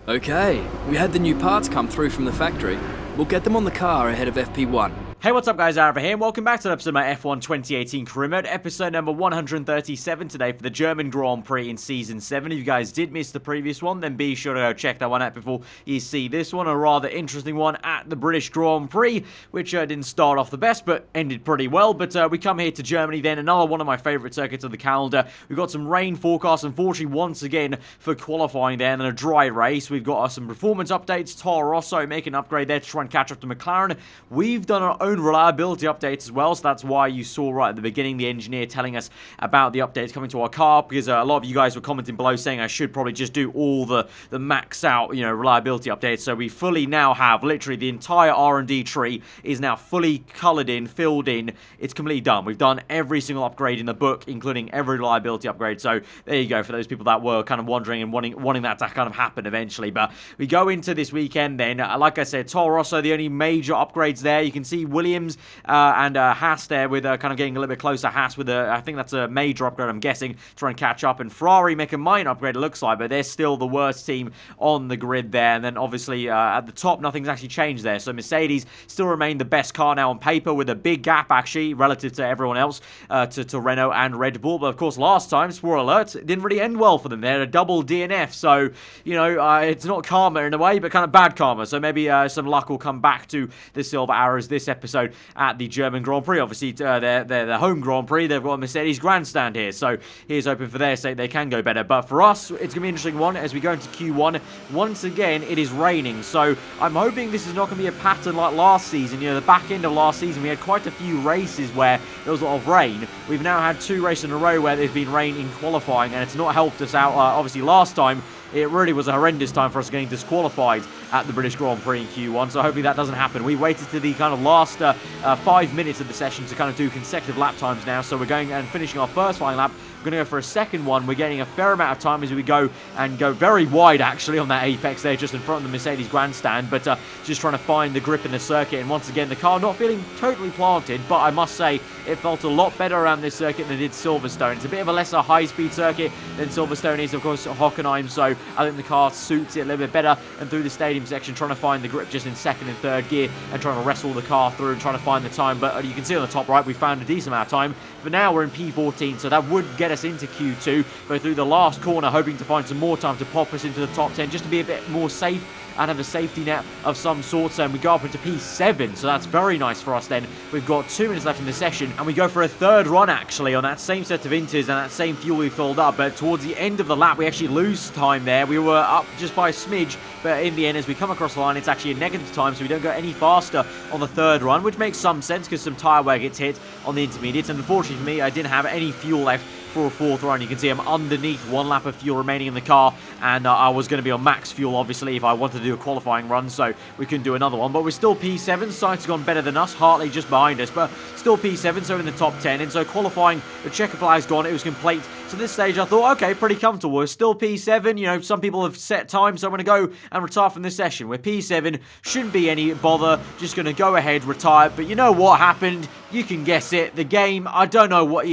Okay, we had the new parts come through from the factory. We'll get them on the car ahead of FP1. Hey, what's up guys, aarava here, and welcome back to an episode of my F1 2018 career mode, episode number 137 today for the German Grand Prix in Season 7. If you guys did miss the previous one, then be sure to go check that one out before you see this one, a rather interesting one at the British Grand Prix, which didn't start off the best, but ended pretty well. But we come here to Germany then, another one of my favourite circuits of the calendar. We've got some rain forecasts, unfortunately, once again for qualifying there, and then a dry race. We've got some performance updates, Toro Rosso making an upgrade there to try and catch up to McLaren. We've done our own reliability updates as well, so that's why you saw right at the beginning the engineer telling us about the updates coming to our car, because a lot of you guys were commenting below saying I should probably just do all the max out, reliability updates. So we fully now have literally the entire R&D tree is now fully colored in, filled in. It's completely done. We've done every single upgrade in the book, including every reliability upgrade. So there you go for those people that were kind of wondering and wanting that to kind of happen eventually. But we go into this weekend then, like I said, Toro Rosso, the only major upgrades there. You can see Williams and Haas there with kind of getting a little bit closer. Haas with I think that's a major upgrade, I'm guessing, trying to catch up. And Ferrari make a minor upgrade, it looks like, but they're still the worst team on the grid there. And then obviously at the top, nothing's actually changed there. So Mercedes still remain the best car now on paper, with a big gap actually relative to everyone else, to Renault and Red Bull. But of course, last time, spoiler alert, it didn't really end well for them. They had a double DNF, so it's not karma in a way, but kind of bad karma. So maybe some luck will come back to the Silver Arrows this episode at the German Grand Prix. Obviously, their home Grand Prix, they've got a Mercedes grandstand here, so here's hoping for their sake they can go better. But for us, it's going to be an interesting one as we go into Q1. Once again, it is raining, so I'm hoping this is not going to be a pattern like last season. The back end of last season, we had quite a few races where there was a lot of rain. We've now had 2 races in a row where there's been rain in qualifying, and it's not helped us out. Obviously, last time, it really was a horrendous time for us getting disqualified at the British Grand Prix in Q1, so hopefully that doesn't happen. We waited to the kind of last 5 minutes of the session to kind of do consecutive lap times now, so we're going and finishing our first flying lap. We're going to go for a second one. We're getting a fair amount of time as we go very wide actually on that apex there, just in front of the Mercedes grandstand, but just trying to find the grip in the circuit. And once again, the car not feeling totally planted, but I must say it felt a lot better around this circuit than it did Silverstone. It's a bit of a lesser high-speed circuit than Silverstone is, of course, Hockenheim, so I think the car suits it a little bit better. And through the stadium section, trying to find the grip just in second and third gear and trying to wrestle the car through and trying to find the time. But you can see on the top right, we found a decent amount of time. For now, we're in P14, so that would get us into Q2. But through the last corner, hoping to find some more time to pop us into the top 10, just to be a bit more safe and have a safety net of some sort. And we go up into P7, so that's very nice for us then. We've got 2 minutes left in the session, and we go for a third run actually on that same set of inters and that same fuel we filled up. But towards the end of the lap, we actually lose time there. We were up just by a smidge, but in the end, as we come across the line, it's actually a negative time, so we don't go any faster on the third run, which makes some sense because some tyre wear gets hit on the intermediates. And unfortunately for me, I didn't have any fuel left for a fourth run. You can see I'm underneath 1 lap of fuel remaining in the car, and I was going to be on max fuel obviously if I wanted to do a qualifying run, so we couldn't do another one. But we're still P7. Sainz has gone better than us, Hartley just behind us, but still P7, so in the top 10. And so qualifying, the checker flag's gone, it was complete. So this stage I thought, okay, pretty comfortable. We're still P7, some people have set time, so I'm going to go and retire from this session. We're P7, shouldn't be any bother, just going to go ahead, retire. But you know what happened? You can guess it. The game, I don't know what,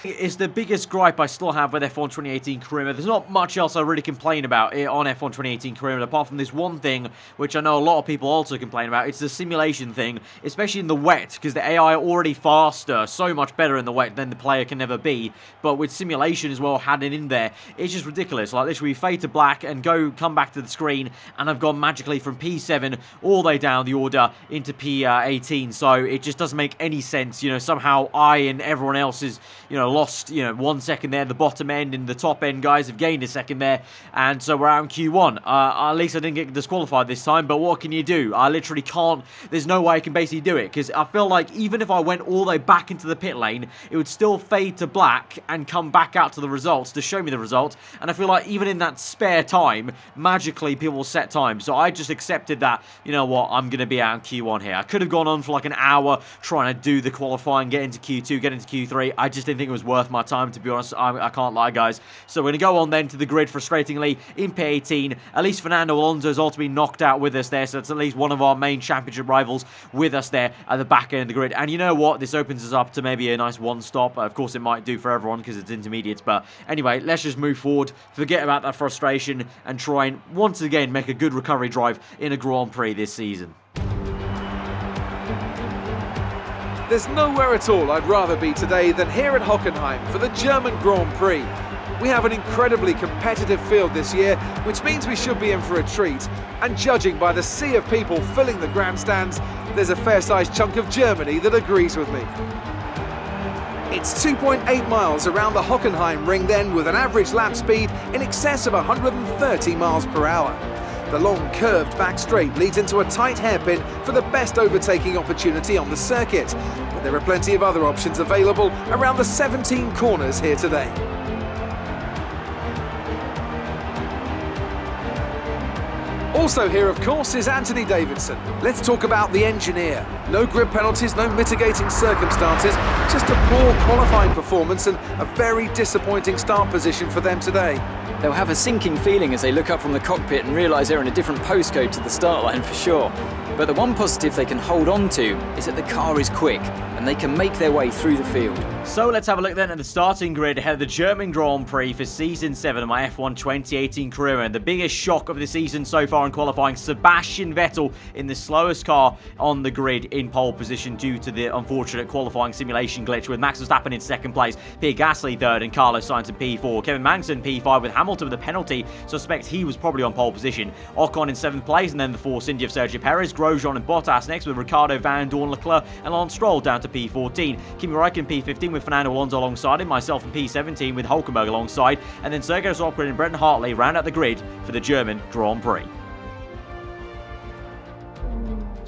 it's the biggest gripe I still have with F1 2018 career mode. There's not much else I really complain about on F1 2018 career mode, apart from this one thing, which I know a lot of people also complain about. It's the simulation thing, especially in the wet, because the AI are already faster, so much better in the wet than the player can ever be. But with simulation as well had it in there, it's just ridiculous. Like literally fade to black and come back to the screen, and I've gone magically from P7 all the way down the order into P18. So it just doesn't make any sense. Somehow I and everyone else is, lost, 1 second there, the bottom end, and the top end guys have gained a second there, and so we're out in Q1. At least I didn't get disqualified this time, but what can you do? I literally can't, there's no way I can basically do it, because I feel like even if I went all the way back into the pit lane, it would still fade to black and come back out to the results to show me the result, and I feel like even in that spare time, magically people will set time, so I just accepted that, you know what, I'm going to be out in Q1 here. I could have gone on for like an hour trying to do the qualifying, get into Q2, get into Q3, I just didn't think it was was worth my time, to be honest. I can't lie, guys. So we're going to go on then to the grid, frustratingly, in P18. At least Fernando Alonso is ultimately knocked out with us there, so it's at least one of our main championship rivals with us there at the back end of the grid. And you know what? This opens us up to maybe a nice one-stop. Of course, it might do for everyone because it's intermediates. But anyway, let's just move forward, forget about that frustration, and try and once again make a good recovery drive in a Grand Prix this season. There's nowhere at all I'd rather be today than here at Hockenheim for the German Grand Prix. We have an incredibly competitive field this year, which means we should be in for a treat. And judging by the sea of people filling the grandstands, there's a fair-sized chunk of Germany that agrees with me. It's 2.8 miles around the Hockenheim ring then, with an average lap speed in excess of 130 miles per hour. The long curved back straight leads into a tight hairpin for the best overtaking opportunity on the circuit, but there are plenty of other options available around the 17 corners here today. Also here, of course, is Anthony Davidson. Let's talk about the engineer. No grid penalties, no mitigating circumstances, just a poor qualifying performance and a very disappointing start position for them today. They'll have a sinking feeling as they look up from the cockpit and realise they're in a different postcode to the start line for sure. But the one positive they can hold on to is that the car is quick and they can make their way through the field. So let's have a look then at the starting grid ahead of the German Grand Prix for Season 7 of my F1 2018 career. And the biggest shock of the season so far in qualifying, Sebastian Vettel in the slowest car on the grid in pole position due to the unfortunate qualifying simulation glitch, with Max Verstappen in second place, Pierre Gasly third, and Carlos Sainz in P4. Kevin Magnussen P5 with Hamilton with a penalty. Suspect he was probably on pole position. Ocon in 7th place, and then the Force India of Sergio Perez, Grosjean and Bottas next, with Ricciardo, Van Dorn, Leclerc and Lance Stroll down to P14. Kimi Räikkönen P15 with Fernando Alonso alongside him, myself in P17 with Hülkenberg alongside, and then Sergio Soprin and Brendan Hartley round out the grid for the German Grand Prix.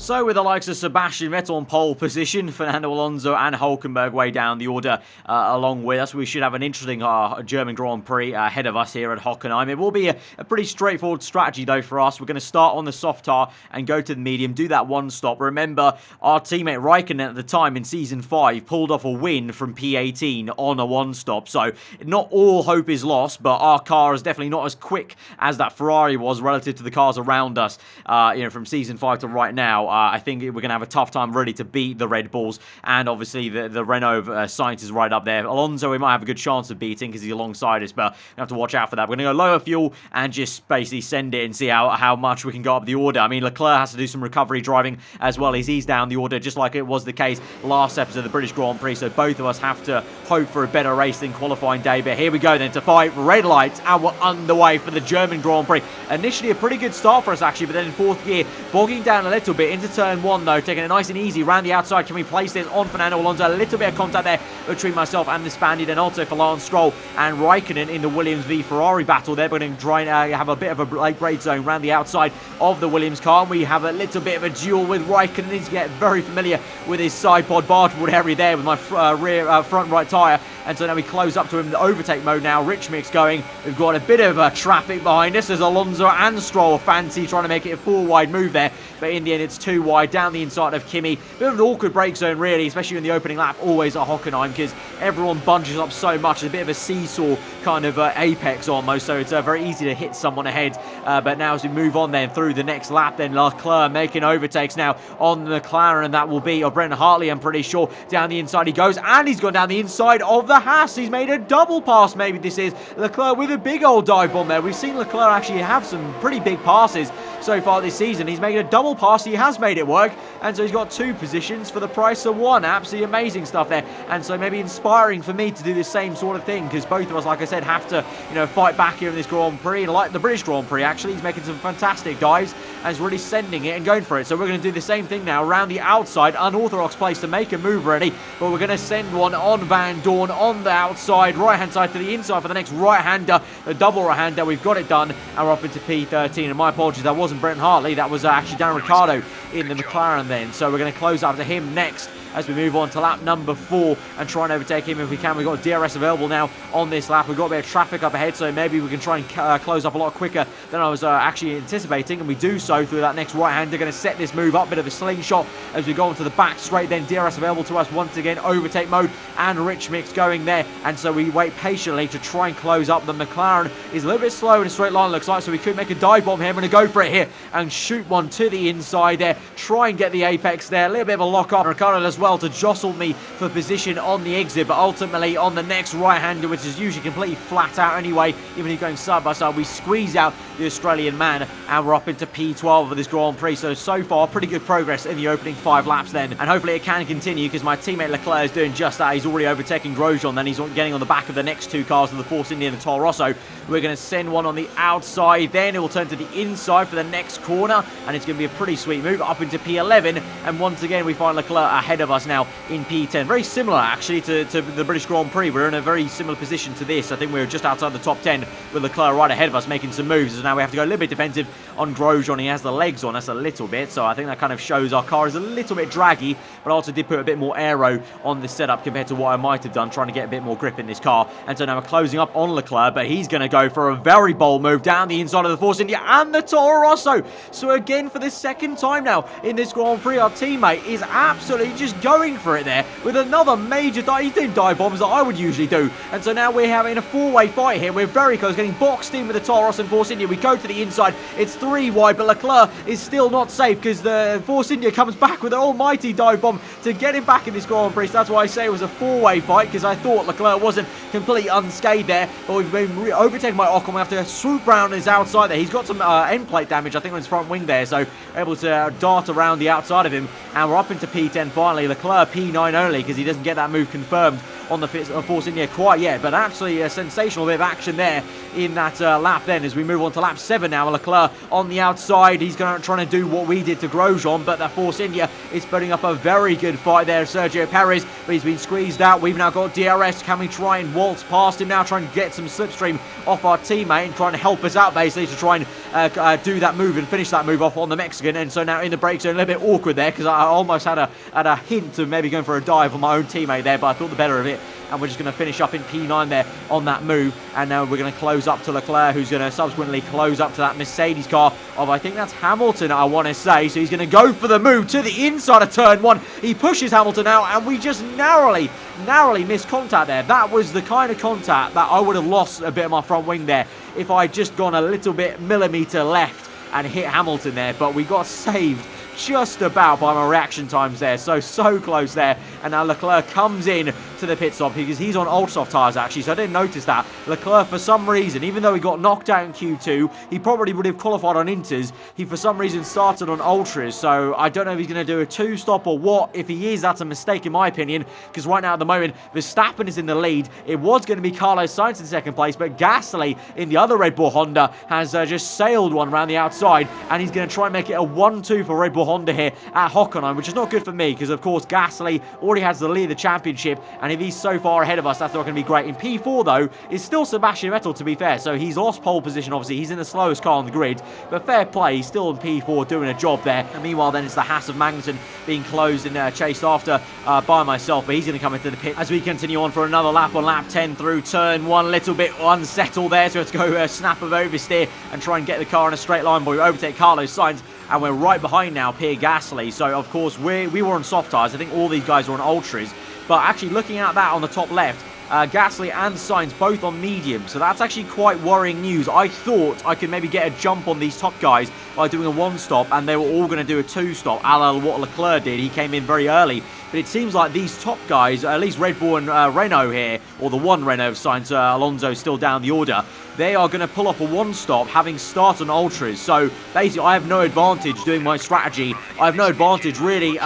So with the likes of Sebastian Vettel on pole position, Fernando Alonso and Hülkenberg way down the order along with us, we should have an interesting German Grand Prix ahead of us here at Hockenheim. It will be a pretty straightforward strategy though for us. We're going to start on the soft tire and go to the medium, do that one stop. Remember, our teammate Räikkönen at the time in Season 5 pulled off a win from P18 on a one stop. So not all hope is lost, but our car is definitely not as quick as that Ferrari was relative to the cars around us, from Season 5 to right now. I think we're going to have a tough time really to beat the Red Bulls, and obviously the Renault Sainz is right up there. Alonso we might have a good chance of beating because he's alongside us, but we have to watch out for that. We're going to go lower fuel and just basically send it and see how much we can go up the order. I mean, Leclerc has to do some recovery driving as well as he's down the order, just like it was the case last episode of the British Grand Prix, so both of us have to hope for a better race than qualifying day. But here we go then to fight red lights, and we're underway for the German Grand Prix. Initially a pretty good start for us actually, but then in 4th gear, bogging down a little bit into turn 1 though, taking it nice and easy around the outside. Can we place this on Fernando Alonso? A little bit of contact there between myself and the Spaniard, and also for Lance Stroll and Räikkönen in the Williams v Ferrari battle there. We're going to try and have a bit of a late braid zone around the outside of the Williams car, and we have a little bit of a duel with Räikkönen. He's getting very familiar with his side pod bargeboard area there with my front right tyre, and so now we close up to him in the overtake mode now. Rich mix going. We've got a bit of traffic behind us as Alonso and Stroll fancy trying to make it a 4-wide move there, but in the end it's 2 wide down the inside of Kimi. Bit of an awkward brake zone really, especially in the opening lap always at Hockenheim, because everyone bunches up so much. It's a bit of a seesaw kind of apex almost, so it's very easy to hit someone ahead. But now as we move on then through the next lap, then Leclerc making overtakes now on the McLaren, and that will be of Brendan Hartley, I'm pretty sure. Down the inside he goes, and he's gone down the inside of the Haas. He's made a double pass, maybe this is Leclerc with a big old dive bomb there. We've seen Leclerc actually have some pretty big passes so far this season. He's made a double pass, he has made it work, and so he's got 2 positions for the price of 1. Absolutely amazing stuff there, and so maybe inspiring for me to do the same sort of thing, because both of us, like I said, have to fight back here in this Grand Prix. And like the British Grand Prix actually, he's making some fantastic dives and is really sending it and going for it. So we're going to do the same thing now around the outside. Unorthodox place to make a move ready, but we're going to send one on Van Dorn on the outside, right hand side to the inside for the next right hander, the double right hander. We've got it done, and we're up into P13, and my apologies, that wasn't Brendan Hartley, that was actually Dan Ricciardo in the McLaren then. So we're going to close up to him next as we move on to lap number 4 and try and overtake him if we can. We've got DRS available now on this lap. We've got a bit of traffic up ahead, so maybe we can try and close up a lot quicker than I was actually anticipating, and we do so through that next right-hander. Going to set this move up, bit of a slingshot as we go onto the back straight. Then DRS available to us once again, overtake mode, and rich mix going there, and so we wait patiently to try and close up. The McLaren is a little bit slow in a straight line, looks like, so we could make a dive bomb here. I'm going to go for it here and shoot one to the inside there, try and get the apex there. A little bit of a lock up. Ricciardo as well to jostle me for position on the exit, but ultimately on the next right-hander, which is usually completely flat out anyway, even if you're going side by side, we squeeze out the Australian man, and we're up into P12 of this Grand Prix. So far, pretty good progress in the opening 5 laps then, and hopefully it can continue, because my teammate Leclerc is doing just that. He's already overtaken Grosjean, then he's getting on the back of the next 2 cars of the Force India and the Toro Rosso. We're going to send one on the outside, then it will turn to the inside for the next corner, and it's going to be a pretty sweet move up into P11, and once again we find Leclerc ahead of us now in P10. Very similar actually to the British Grand Prix. We're in a very similar position to this. I think we're just outside the top 10 with Leclerc right ahead of us making some moves, so now we have to go a little bit defensive on Grosjean. He has the legs on us a little bit, so I think that kind of shows our car is a little bit draggy, but I also did put a bit more aero on the setup compared to what I might have done, trying to get a bit more grip in this car. And so now we're closing up on Leclerc, but he's going to go for a very bold move down the inside of the Force India and the Toro Rosso. So again, for the second time now in this Grand Prix, our teammate is absolutely just going for it there with another major dive. He's doing dive bombs that I would usually do, and so now we're having a 4-way fight here. We're very close, getting boxed in with the Toro Rosso and Force India. We go to the inside, it's 3 wide, but Leclerc is still not safe because the Force India comes back with an almighty dive bomb to get him back in this Grand Prix. So that's why I say it was a 4-way fight, because I thought Leclerc wasn't completely unscathed there, but we've been overtaken by Ocon. We have to swoop round his outside there. He's got some end plate damage, I think, on his front wing there, so able to dart around the outside of him, and we're up into P10 finally. Leclerc P9 only, because he doesn't get that move confirmed on the Force India quite yet, but actually a sensational bit of action there in that lap then, as we move on to lap 7 now. Leclerc on the outside, he's trying to do what we did to Grosjean, but the Force India is putting up a very good fight there. Sergio Perez, but he's been squeezed out. We've now got DRS. Can we try and waltz past him now, try and get some slipstream off our teammate and trying to help us out basically to try and do that move and finish that move off on the Mexican? And so now in the brake zone, a little bit awkward there, because I almost had a hint of maybe going for a dive on my own teammate there, but I thought the better of it, and we're just going to finish up in P9 there on that move. And now we're going to close up to Leclerc, who's going to subsequently close up to that Mercedes car of, I think that's Hamilton, I want to say. So he's going to go for the move to the inside of turn 1. He pushes Hamilton out, and we just narrowly missed contact there. That was the kind of contact that I would have lost a bit of my front wing there if I'd just gone a little bit millimetre left and hit Hamilton there, but we got saved just about by my reaction times there. So close there. And now Leclerc comes in to the pit stop because he's on ultra soft tyres actually, so I didn't notice that. Leclerc, for some reason, even though he got knocked out in Q2, he probably would have qualified on inters. He for some reason started on ultras, so I don't know if he's going to do a 2-stop or what. If he is, that's a mistake in my opinion, because right now at the moment Verstappen is in the lead. It was going to be Carlos Sainz in second place, but Gasly in the other Red Bull Honda has just sailed one around the outside, and he's going to try and make it a 1-2 for Red Bull Honda here at Hockenheim, which is not good for me because of course Gasly already has the lead of the championship, and if he's so far ahead of us, that's not going to be great. In P4 though is still Sebastian Vettel, to be fair, so he's lost pole position. Obviously he's in the slowest car on the grid, but fair play, he's still in P4 doing a job there. And meanwhile then it's the Haas of Magnussen being closed and chased after by myself, but he's going to come into the pit as we continue on for another lap on lap 10 through turn 1. A little bit unsettled there, so let's go snap of oversteer and try and get the car in a straight line, but we overtake Carlos Sainz, and we're right behind now Pierre Gasly. So of course we were on soft tyres. I think all these guys were on ultras, but actually looking at that on the top left, Gasly and Sainz both on medium, so that's actually quite worrying news. I thought I could maybe get a jump on these top guys by doing a 1-stop, and they were all going to do a 2-stop, a la what Leclerc did. He came in very early, but it seems like these top guys, at least Red Bull and Renault here, or the one Renault of Sainz, Alonso still down the order, they are going to pull off a 1-stop having started on ultras. So basically I have no advantage doing my strategy. I have no advantage really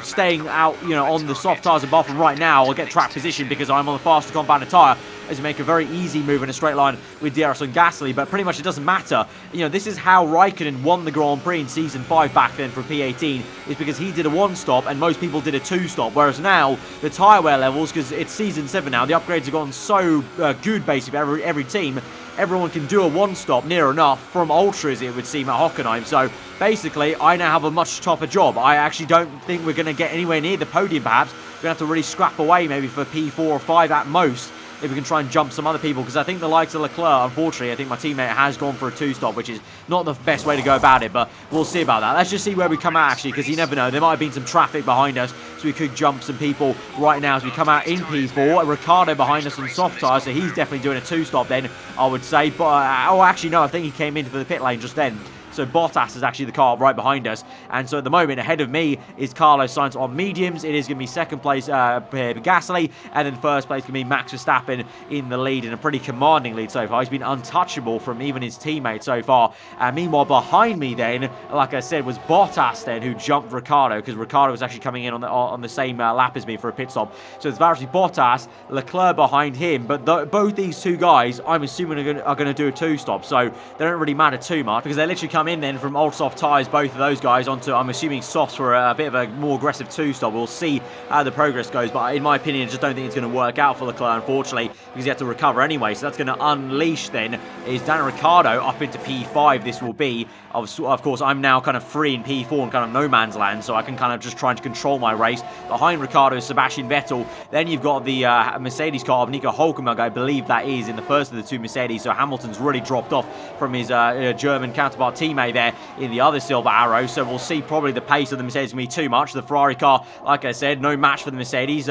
staying out on the soft tyres, apart from right now I'll get track position because I'm on the faster compounded tyre, as you make a very easy move in a straight line with DRS and Gasly, but pretty much it doesn't matter. This is how Raikkonen won the Grand Prix in Season 5 back then for P18, is because he did a 1-stop and most people did a 2-stop, whereas now the tyre wear levels, because it's Season 7 now, the upgrades have gone so good basically for every team, everyone can do a one-stop near enough from Ultras, it would seem, at Hockenheim. So basically, I now have a much tougher job. I actually don't think we're going to get anywhere near the podium, perhaps. We're going to have to really scrap away maybe for P4 or 5 at most, if we can try and jump some other people, because I think the likes of Leclerc, unfortunately, I think my teammate has gone for a 2-stop, which is not the best way to go about it, but we'll see about that. Let's just see where we come out, actually, because you never know. There might have been some traffic behind us, so we could jump some people right now as we come out in P4. Ricciardo behind us on soft tyres, so he's definitely doing a 2-stop then, I would say. But, oh, actually, no, I think he came into the pit lane just then. So Bottas is actually the car right behind us. And so at the moment, ahead of me is Carlos Sainz on mediums. It is going to be second place Gasly. And then first place going to be Max Verstappen in the lead, in a pretty commanding lead so far. He's been untouchable from even his teammates so far. And meanwhile, behind me then, like I said, was Bottas then, who jumped Ricciardo, because Ricciardo was actually coming in on the same lap as me for a pit stop. So it's actually Bottas, Leclerc behind him. But both these two guys, I'm assuming, are going to do a 2-stop. So they don't really matter too much, because they literally come in then from old soft tyres, both of those guys, onto, I'm assuming, softs for a bit of a more aggressive 2-stop. We'll see how the progress goes, but in my opinion, I just don't think it's going to work out for Leclerc, unfortunately, because he had to recover anyway. So that's going to unleash then is Daniel Ricciardo up into P5. This will be, of course, I'm now kind of free in P4 and kind of no man's land, so I can kind of just try to control my race. Behind Ricciardo is Sebastian Vettel. Then you've got the Mercedes car of Nico Hülkenberg, I believe that is, in the first of the two Mercedes. So Hamilton's really dropped off from his German counterpart teammate there in the other Silver Arrow. So we'll see probably the pace of the Mercedes going to be too much. The Ferrari car, like I said, no match for the Mercedes.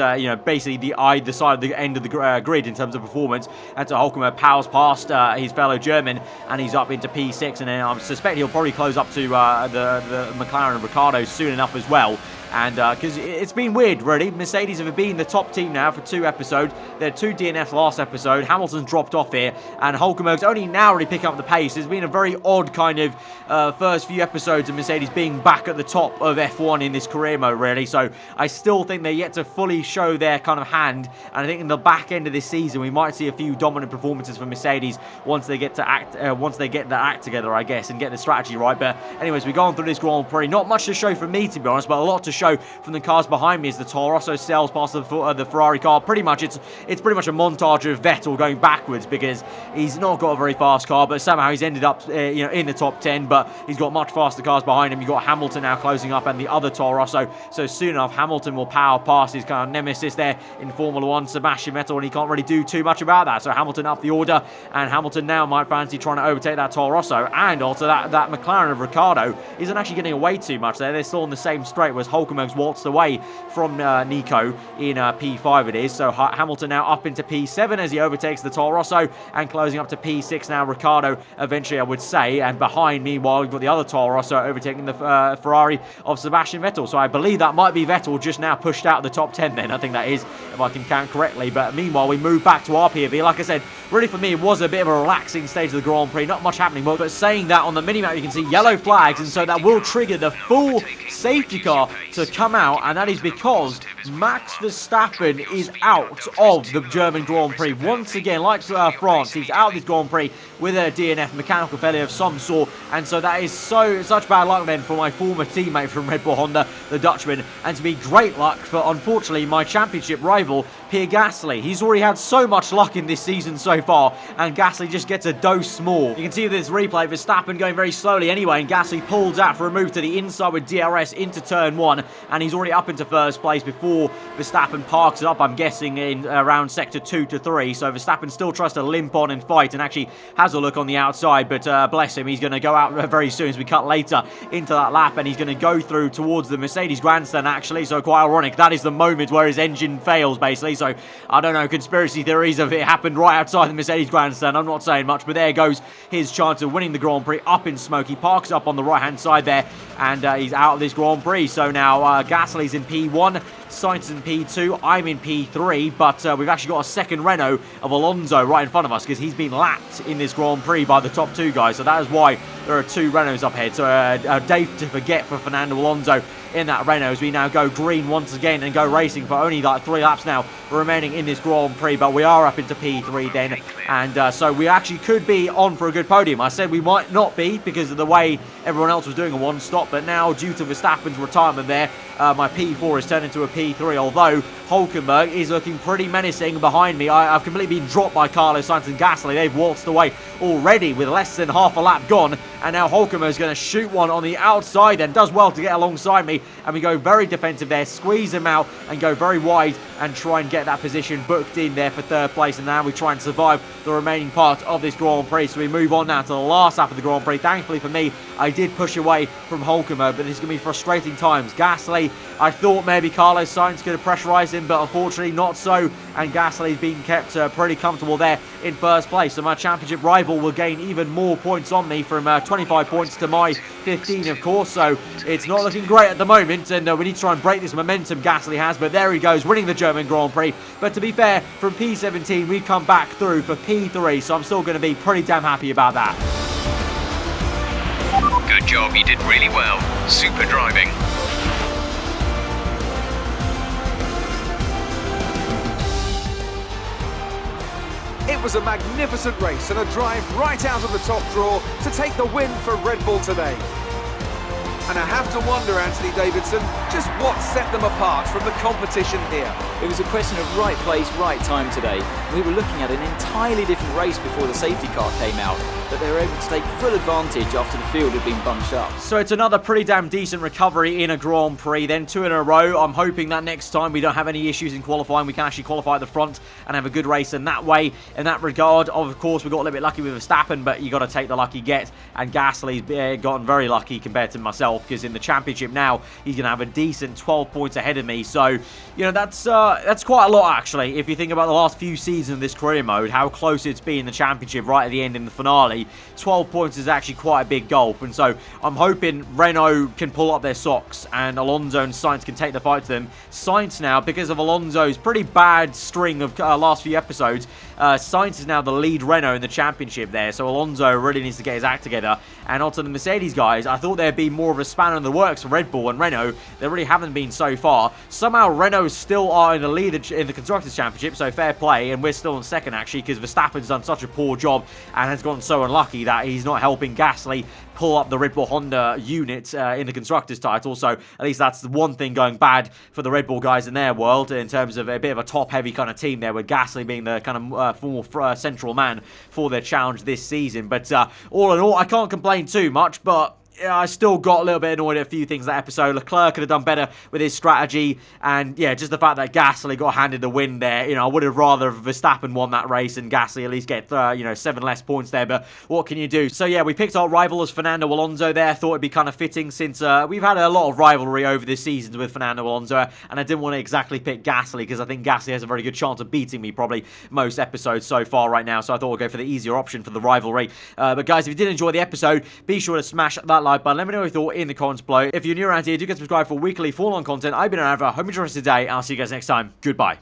Basically either side of the end of the grid in terms of performance. And so Hülkenberg powers past his fellow German, and he's up into P6. And then I suspect he'll probably close up to the McLaren and Ricciardo soon enough as well. And because it's been weird, really. Mercedes have been the top team now for 2 episodes. They had 2 DNFs last episode. Hamilton's dropped off here, and Hülkenberg's only now really picking up the pace. It's been a very odd kind of first few episodes of Mercedes being back at the top of F1 in this career mode, really. So I still think they're yet to fully show their kind of hand, and I think in the back end of this season we might see a few dominant performances from Mercedes once they get their act together, I guess, and get the strategy right. But anyways, we've gone through this Grand Prix. Not much to show from me, to be honest, but a lot to show from the cars behind me as the Toro Rosso sails past the Ferrari car. Pretty much, it's pretty much a montage of Vettel going backwards, because he's not got a very fast car, but somehow he's ended up in the top 10. But he's got much faster cars behind him. You've got Hamilton now closing up, and the other Toro Rosso. So soon enough, Hamilton will power past his kind of nemesis there in Formula 1, Sebastian Vettel, and he can't really do too much about that. So Hamilton up the order, and Hamilton now might fancy trying to overtake that Toro Rosso, and also that McLaren of Ricciardo isn't actually getting away too much there. They're still on the same straight, whereas Hülkenberg's waltzed away from Nico in P5 it is. So Hamilton now up into P7 as he overtakes the Toro Rosso, and closing up to P6 now Ricciardo eventually, I would say. And behind, meanwhile, we've got the other Toro Rosso overtaking the Ferrari of Sebastian Vettel. So I believe that might be Vettel just now pushed out of the top 10 then. I think that is, if I can count correctly. But meanwhile, we move back to our POV. Like I said, really for me, it was a bit of a relaxing stage of the Grand Prix. Not much happening, but saying that, on the minimap you can see yellow flags, and so that will trigger the full safety car to come out, and that is because Max Verstappen is out of the German Grand Prix. Once again, like France, he's out of this Grand Prix with a DNF, mechanical failure of some sort, and so that is such bad luck then for my former teammate from Red Bull Honda, the Dutchman, and to be great luck for, unfortunately, my championship rival, Pierre Gasly. He's already had so much luck in this season so far, and Gasly just gets a dose more. You can see this replay, Verstappen going very slowly anyway, and Gasly pulls out for a move to the inside with DRS into turn 1, and he's already up into first place before Verstappen parks it up, I'm guessing, in around sector 2 to 3. So Verstappen still tries to limp on and fight, and actually has a look on the outside, but bless him, he's going to go out very soon as we cut later into that lap, and he's going to go through towards the Mercedes grandstand, actually. So quite ironic, that is the moment where his engine fails, basically. So I don't know, conspiracy theories of it happened right outside the Mercedes grandstand, I'm not saying much, but there goes his chance of winning the Grand Prix up in smoke. He parks up on the right hand side there, and he's out of this Grand Prix. So now Gasly's in P1, Sainz in P2, I'm in P3, but we've actually got a second Renault of Alonso right in front of us, because he's been lapped in this Grand Prix by the top 2 guys. So that is why there are 2 Renaults up ahead. So a day to forget for Fernando Alonso in that Renault as we now go green once again and go racing for only like 3 laps now remaining in this Grand Prix. But we are up into P3 then, and so we actually could be on for a good podium. I said we might not be because of the way everyone else was doing a 1-stop, but now due to Verstappen's retirement there, my P4 has turned into a P3, although Hülkenberg is looking pretty menacing behind me. I've completely been dropped by Carlos Sainz and Gasly. They've waltzed away already with less than half a lap gone, and now Hülkenberg is going to shoot one on the outside and does well to get alongside me, and we go very defensive there, squeeze him out and go very wide and try and get that position booked in there for 3rd place, and now we try and survive the remaining part of this Grand Prix. So we move on now to the last lap of the Grand Prix. Thankfully for me, I did push away from Hülkenberg, but this is going to be frustrating times. Gasly, I thought maybe Carlos Sainz could have pressurised him, but unfortunately not so, and Gasly's been kept pretty comfortable there in 1st place. So my championship rival will gain even more points on me, from 25 points to my 15, of course. So it's not looking great at the moment, and we need to try and break this momentum Gasly has, but there he goes, winning the German Grand Prix. But to be fair, from P17 we've come back through for P3, so I'm still going to be pretty damn happy about that. Good job, you did really well. Super driving. It was a magnificent race and a drive right out of the top drawer to take the win for Red Bull today. And I have to wonder, Anthony Davidson, just what set them apart from the competition here. It was a question of right place, right time today. We were looking at an entirely different race before the safety car came out, but they were able to take full advantage after the field had been bunched up. So it's another pretty damn decent recovery in a Grand Prix, then 2 in a row. I'm hoping that next time we don't have any issues in qualifying. We can actually qualify at the front and have a good race in that way. In that regard, of course, we got a little bit lucky with Verstappen, but you got to take the luck you get, and Gasly's gotten very lucky compared to myself, because in the championship now he's going to have a decent 12 points ahead of me. So, you know, that's quite a lot actually. If you think about the last few seasons of this career mode, how close it's been in the championship right at the end in the finale, 12 points is actually quite a big gulf. And so I'm hoping Renault can pull up their socks and Alonso and Sainz can take the fight to them. Sainz now, because of Alonso's pretty bad string of last few episodes, Sainz is now the lead Renault in the championship there, so Alonso really needs to get his act together. And onto the Mercedes guys, I thought there'd be more of a spanner in the works for Red Bull and Renault. They really haven't been so far. Somehow Renault still are in the lead in the Constructors' Championship, so fair play, and we're still in 2nd actually, because Verstappen's done such a poor job and has gotten so unlucky that he's not helping Gasly pull up the Red Bull Honda unit in the Constructors' title. So at least that's the one thing going bad for the Red Bull guys in their world, in terms of a bit of a top-heavy kind of team there, with Gasly being the kind of former central man for their challenge this season. But all in all, I can't complain too much, but yeah, I still got a little bit annoyed at a few things in that episode. Leclerc could have done better with his strategy, and yeah, just the fact that Gasly got handed the win there. You know, I would have rather Verstappen won that race and Gasly at least get 7 less points there, but what can you do? So yeah, we picked our rival as Fernando Alonso there. Thought it'd be kind of fitting, since we've had a lot of rivalry over this season with Fernando Alonso, and I didn't want to exactly pick Gasly, because I think Gasly has a very good chance of beating me probably most episodes so far right now, so I thought we'd go for the easier option for the rivalry. But guys, if you did enjoy the episode, be sure to smash that like button. Let me know what you thought in the comments below. If you're new around here, do get subscribed for weekly full-on content. I've been aarava. Hope you enjoy the rest of the day. I'll see you guys next time. Goodbye.